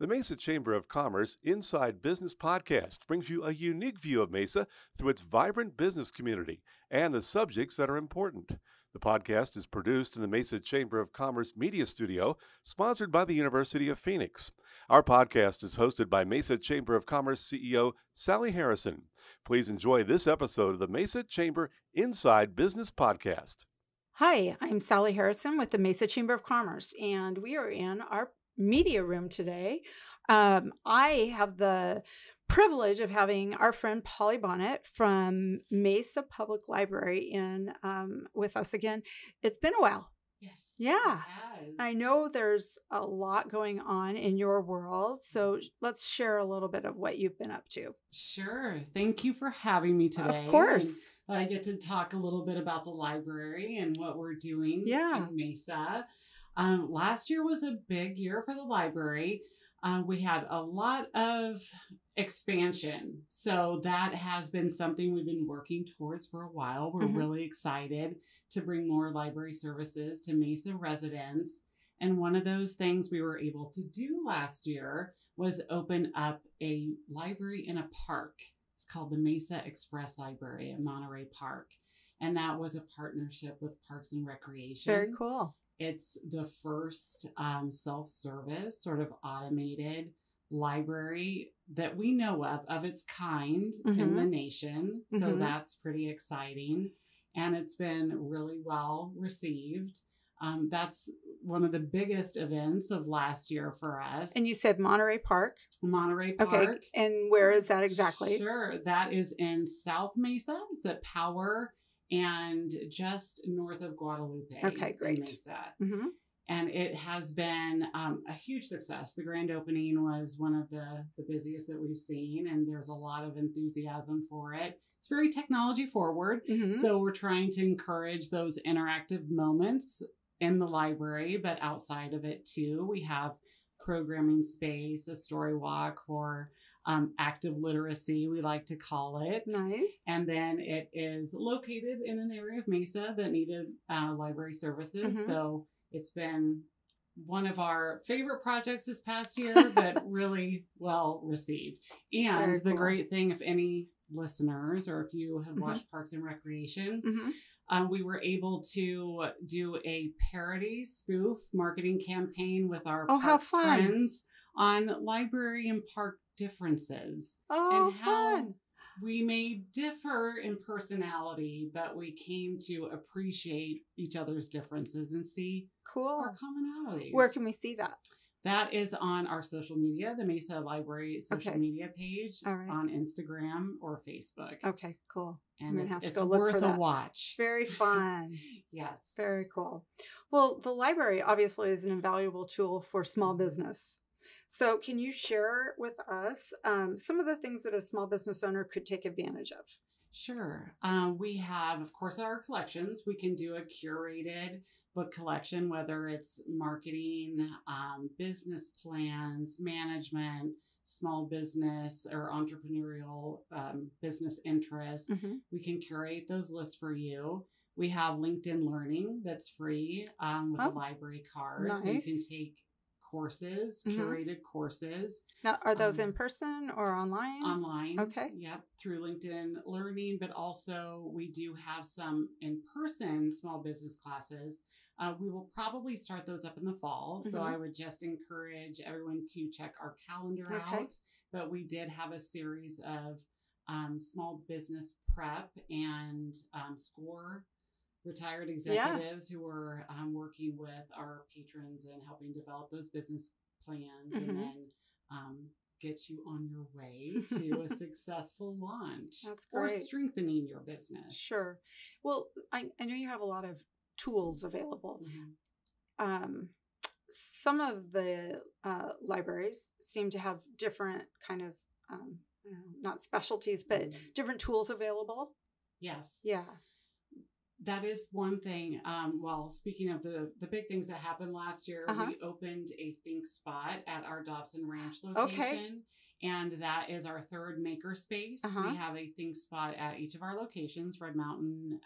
The Mesa Chamber of Commerce Inside Business Podcast brings you a unique view of Mesa through its vibrant business community and the subjects that are important. The podcast is produced in the Mesa Chamber of Commerce Media Studio, sponsored by the University of Phoenix. Our podcast is hosted by Mesa Chamber of Commerce CEO Sally Harrison. Please enjoy this episode of the Mesa Chamber Inside Business Podcast. Hi, I'm Sally Harrison with the Mesa Chamber of Commerce, and we are in our media room today. I have the privilege of having our friend Polly Bonnett from Mesa Public Library in with us again. It's been a while. Yes. Yeah. I know there's a lot going on in your world, so let's share a little bit of what you've been up to. Sure. Thank you for having me today. Of course. And I get to talk a little bit about the library and what we're doing in Mesa. Last year was a big year for the library. We had a lot of expansion. So that has been something we've been working towards for a while. We're really excited to bring more library services to Mesa residents. And one of those things we were able to do last year was open up a library in a park. It's called the Mesa Express Library in Monterey Park. And that was a partnership with Parks and Recreation. Very cool. It's the first self-service, sort of automated library that we know of its kind in the nation. So that's pretty exciting. And it's been really well received. That's one of the biggest events of last year for us. And you said Monterey Park? Monterey Park. Okay. And where is that exactly? Sure. That is in South Mesa. It's at Power and just north of Guadalupe. Okay, great. Mesa. And it has been a huge success. The grand opening was one of the busiest that we've seen, and there's a lot of enthusiasm for it. It's very technology forward. So we're trying to encourage those interactive moments in the library, but outside of it too. We have programming space, a story walk for active literacy, we like to call it. Nice. And then it is located in an area of Mesa that needed library services. So it's been one of our favorite projects this past year, but really well received. And the great thing, if any listeners or if you have watched Parks and Recreation, we were able to do a parody spoof marketing campaign with our Parks friends on library and park differences and how we may differ in personality, but we came to appreciate each other's differences and see our commonalities. Where can we see that? That is on our social media, the Mesa Library social media page on Instagram or Facebook. Okay, cool. And it's worth a watch. Very fun. Yes. Very cool. Well, the library obviously is an invaluable tool for small business. So can you share with us some of the things that a small business owner could take advantage of? Sure. We have, of course, our collections. We can do a curated book collection, whether it's marketing, business plans, management, small business or entrepreneurial business interests. We can curate those lists for you. We have LinkedIn Learning that's free with a library card. Nice. So you can take courses, curated courses. Now, are those in person or online? Online. Okay. Yep. Through LinkedIn Learning, but also we do have some in-person small business classes. We will probably start those up in the fall. So I would just encourage everyone to check our calendar out. But we did have a series of small business prep and SCORE retired executives who were working with our patrons and helping develop those business plans and then get you on your way to a successful launch. That's great. Or strengthening your business. Sure. Well, I know you have a lot of tools available. Some of the libraries seem to have different kind of, not specialties, but different tools available. Yes. Yeah. That is one thing. Well, speaking of the big things that happened last year, we opened a Think Spot at our Dobson Ranch location. And that is our third makerspace. We have a think spot at each of our locations, Red Mountain,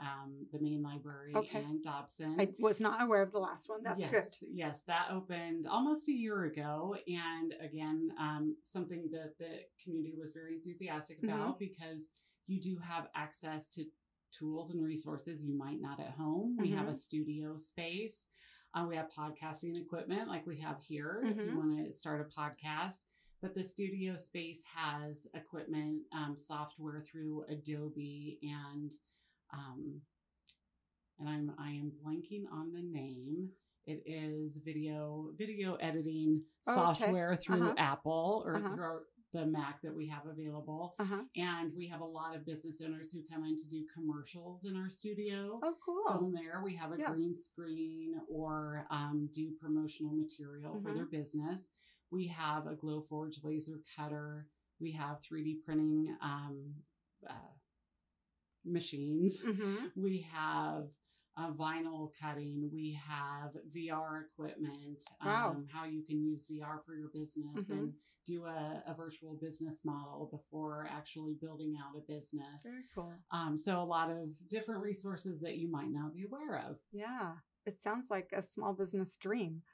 the main library, and Dobson. I was not aware of the last one. That's good. Yes, that opened almost a year ago. And again, something that the community was very enthusiastic about because you do have access to tools and resources you might not at home. We have a studio space. We have podcasting equipment like we have here if you want to start a podcast. But the studio space has equipment, software through Adobe, and I am blanking on the name. It is video editing software through Apple or through the Mac that we have available. And we have a lot of business owners who come in to do commercials in our studio. Oh, cool. Film there. We have a green screen or do promotional material for their business. We have a Glowforge laser cutter. We have 3D printing machines. We have vinyl cutting. We have VR equipment. How you can use VR for your business and do a virtual business model before actually building out a business. Very cool. So a lot of different resources that you might not be aware of. Yeah. It sounds like a small business dream.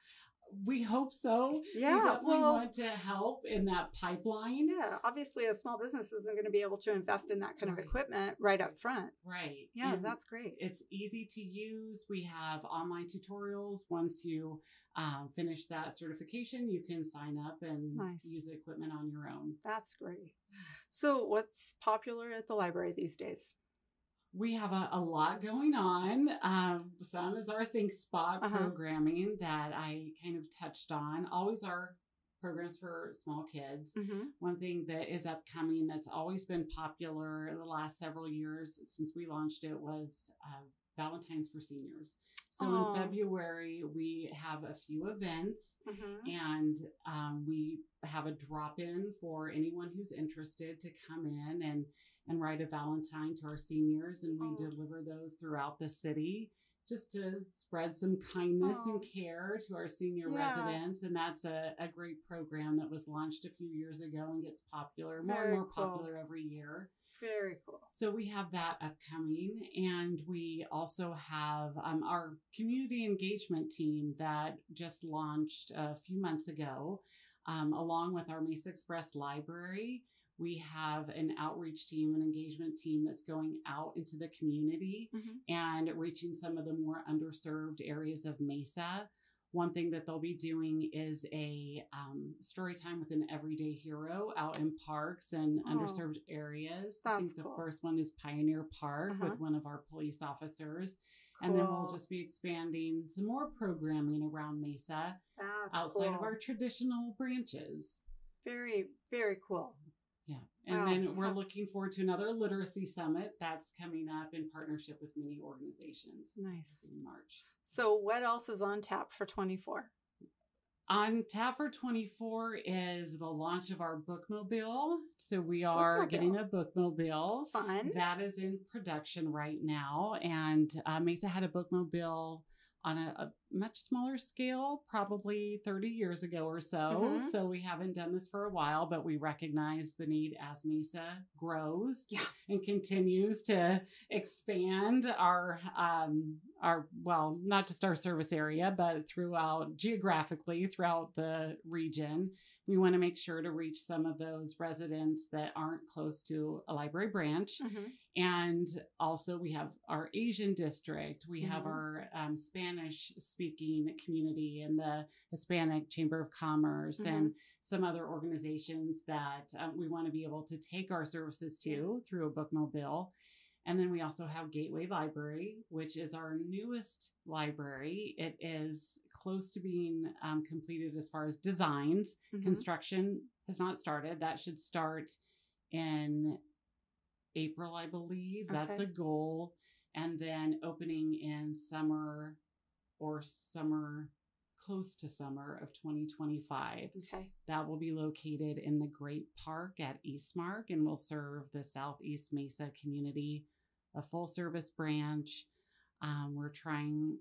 We hope so. Yeah, we definitely want to help in that pipeline. Yeah, obviously a small business isn't going to be able to invest in that kind of equipment right up front. Right. Yeah, and that's great. It's easy to use. We have online tutorials. Once you finish that certification, you can sign up and use the equipment on your own. That's great. So what's popular at the library these days? We have a lot going on. Some is our Think Spot programming that I kind of touched on. Always our programs for small kids. One thing that is upcoming that's always been popular in the last several years since we launched it was Valentine's for Seniors. So in February, we have a few events and we have a drop-in for anyone who's interested to come in and write a Valentine to our seniors. And we deliver those throughout the city just to spread some kindness and care to our senior residents. And that's a great program that was launched a few years ago and gets popular, more and more popular every year. Very cool. So we have that upcoming. And we also have our community engagement team that just launched a few months ago, along with our Mesa Express Library. We have an outreach team, an engagement team that's going out into the community and reaching some of the more underserved areas of Mesa. One thing that they'll be doing is a story time with an everyday hero out in parks and underserved areas. I think the first one is Pioneer Park with one of our police officers. And then we'll just be expanding some more programming around Mesa outside of our traditional branches. Very, very cool. Yeah. And then we're looking forward to another literacy summit that's coming up in partnership with many organizations. Nice. In March. So what else is on tap for 24? On tap for 24 is the launch of our bookmobile. So we are getting a bookmobile. Fun. That is in production right now. And Mesa had a bookmobile on a much smaller scale, probably 30 years ago or so. So we haven't done this for a while, but we recognize the need as Mesa grows and continues to expand our, well, not just our service area, but geographically throughout the region. We want to make sure to reach some of those residents that aren't close to a library branch. And also we have our Asian district. We have our Spanish speaking community and the Hispanic Chamber of Commerce and some other organizations that we want to be able to take our services to through a bookmobile. And then we also have Gateway Library, which is our newest library. It is close to being completed as far as designs. Construction has not started. That should start in April, I believe. That's the goal. And then opening in summer or close to summer of 2025. That will be located in the Great Park at Eastmark and will serve the Southeast Mesa community, a full service branch. We're trying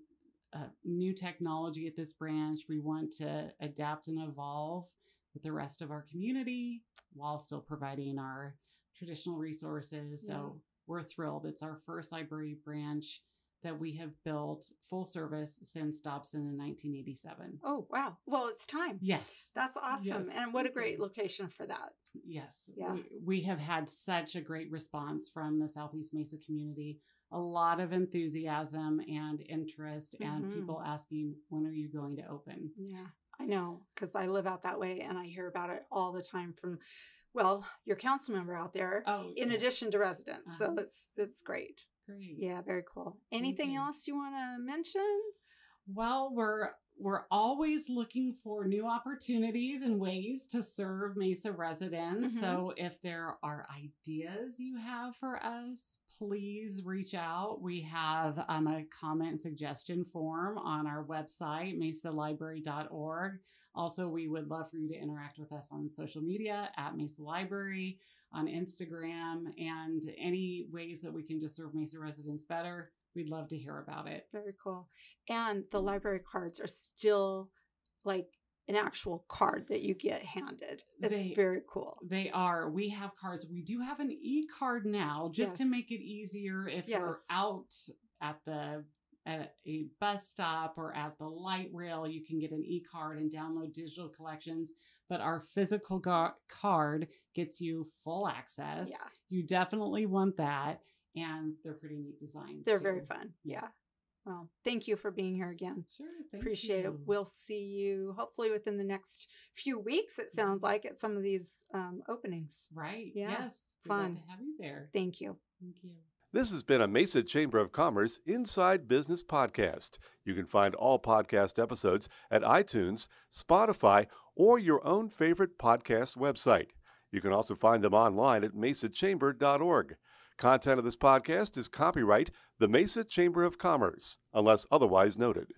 new technology at this branch. We want to adapt and evolve with the rest of our community. while still providing our traditional resources. So we're thrilled. It's our first library branch that we have built full service since Dobson in 1987. Oh, wow. Well, it's time. Yes. That's awesome. Yes. And what a great location for that. Yes. Yeah. We have had such a great response from the Southeast Mesa community. A lot of enthusiasm and interest, and people asking, when are you going to open? Yeah, I know, because I live out that way and I hear about it all the time from, well, your council member out there, in addition to residents. So it's great. Great. Yeah, very cool. Anything else you want to mention? Well, we're always looking for new opportunities and ways to serve Mesa residents. So if there are ideas you have for us, please reach out. We have a comment suggestion form on our website, mesalibrary.org. Also, we would love for you to interact with us on social media at Mesa Library, on Instagram, and any ways that we can just serve Mesa residents better. We'd love to hear about it. Very cool. And the library cards are still like an actual card that you get handed. It's very cool. They are. We have cards. We do have an e-card now just to make it easier if you're out at a bus stop or at the light rail. You can get an e-card and download digital collections. But our physical card gets you full access. Yeah. You definitely want that. And they're pretty neat designs. They're very fun. Yeah. Well, thank you for being here again. Sure. Appreciate it. We'll see you hopefully within the next few weeks, it sounds like, at some of these openings. Right. Yeah. Yes. Fun. We'd love to have you there. Thank you. Thank you. This has been a Mesa Chamber of Commerce Inside Business podcast. You can find all podcast episodes at iTunes, Spotify, or your own favorite podcast website. You can also find them online at mesachamber.org. Content of this podcast is copyright the Mesa Chamber of Commerce, unless otherwise noted.